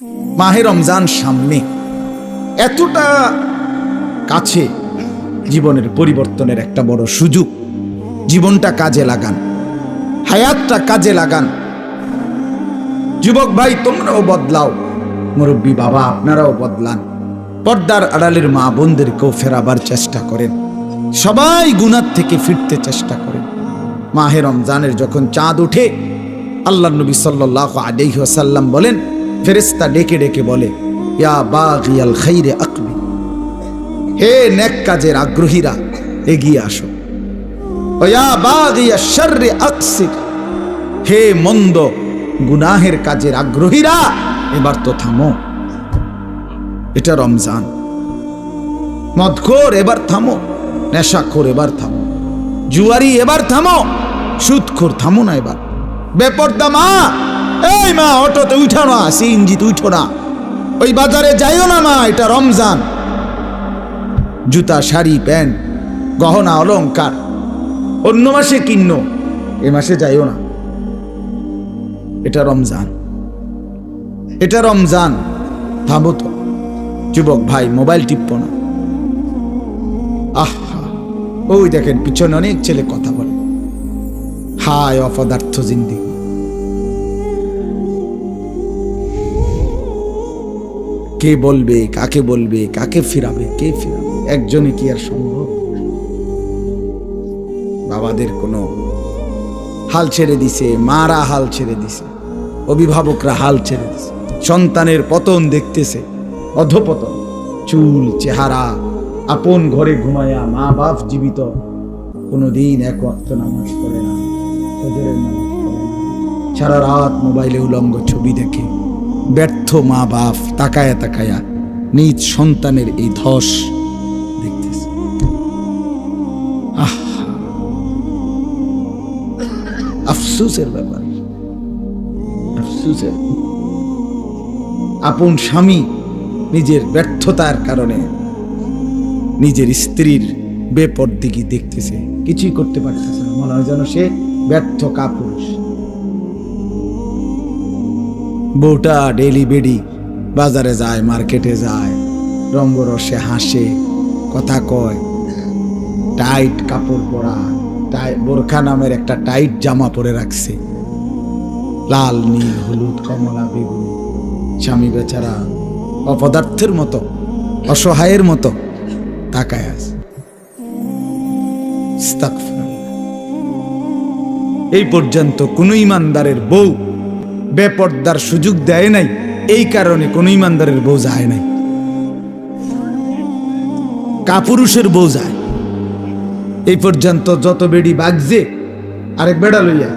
মাহে রমজান সামনে, এতটা কাছে, জীবনের পরিবর্তনের একটা বড় সুযোগ। জীবনটা কাজে লাগান, হায়াতটা কাজে লাগান। যুবক ভাই তোমরাও বদলাও, মুরব্বী বাবা আপনারাও বদলান। পর্দার আড়ালের মা বোনদেরকেও ফেরাবার চেষ্টা করেন। সবাই গুনাহ থেকে ফিরতে চেষ্টা করেন। মাহে রমজানের যখন চাঁদ উঠে, আল্লাহ নবী সাল্লাল্লাহু আলাইহি ওয়াসাল্লাম বলেন, ফেরেশতা ডেকে ডেকে বলে, ইয়া বাগিয়াল খাইরে আকবিল, হে নেক কাজের আগ্রহীরা এগিয়ে আসো। ইয়া বাগিয়াশ শাররি আকসির, হে মন্দ গুনাহের কাজের আগ্রহীরা এবার তো থামো। এটা রমজান। মদখোর এবার থামো, নেশাখোর এবার থামো, জুয়ারি এবার থামো, সুদখোর থামো না এবার। বেপরদা মা, এই মা অটোতে উঠো না, সিএনজিতে উঠো না, ওই বাজারে যাইও না মা, এটা রমজান। জুতা শাড়ি প্যান্ট গহনা অলংকার অন্য মাসে কিনো, এ মাসে যাইও না, এটা রমজান। এটা রমজান, থামো তো। যুবক ভাই মোবাইল টিপো না। আহা, ওই দেখেন পিছনে অনেক ছেলে কথা বলে। হায় অপদার্থ জিন্দেগি। কে বলবে, কাকে বলবে, কাকে ফিরাবে, কে ফিরাবে? একজনে কি আর সম্ভব? বাবাদের কোনো হাল ছেড়ে দিছে, মারা হাল ছেড়ে দিছে, অভিভাবকরা হাল ছেড়ে দিছে, সন্তানের পতন দেখতেছে, অধপতন। চুল চেহারা, আপন ঘরে ঘুমায়া মা বাপ জীবিত, কোনোদিন এক ওয়াক্ত নামাজ পড়ে না, ফজরের নামাজ পড়ে না, সারা রাত মোবাইলে উলঙ্গ ছবি দেখে। ব্যর্থ মা বাপ তাকায়া তাকায়া নিজ সন্তানের এই ধস দেখতেছে। আফসোসের ব্যাপার, আফসোসের। আপন স্বামী নিজের ব্যর্থতার কারণে নিজের স্ত্রীর বেপরদিগি দেখতেছে, কিছুই করতে পারতেছে না, মনে হয় যেন সে ব্যর্থ কাপুরুষ। বউটা ডেলি বেডি বাজারে যায়, মার্কেটে যায়, রঙ্গরসে হাসে, কথা কয়, টাইট কাপড় পরা, বোরখা নামের একটা টাইট জামা পরে রাখছে, লাল নীল হলুদ কমলা বেগুনি। স্বামী বেচারা অপদার্থের মতো, অসহায়ের মতো তাকায় আছে। এই পর্যন্ত কোন ইমানদারের বউ বেপর্দার সুযোগ দেয় নাই, এই কারণে কোন ইমানদারের বউ যায় নাই। কাপুরুষের বউ যায়। এই পর্যন্ত যত বেডি বাগছে আরেক বেড়া লইয়া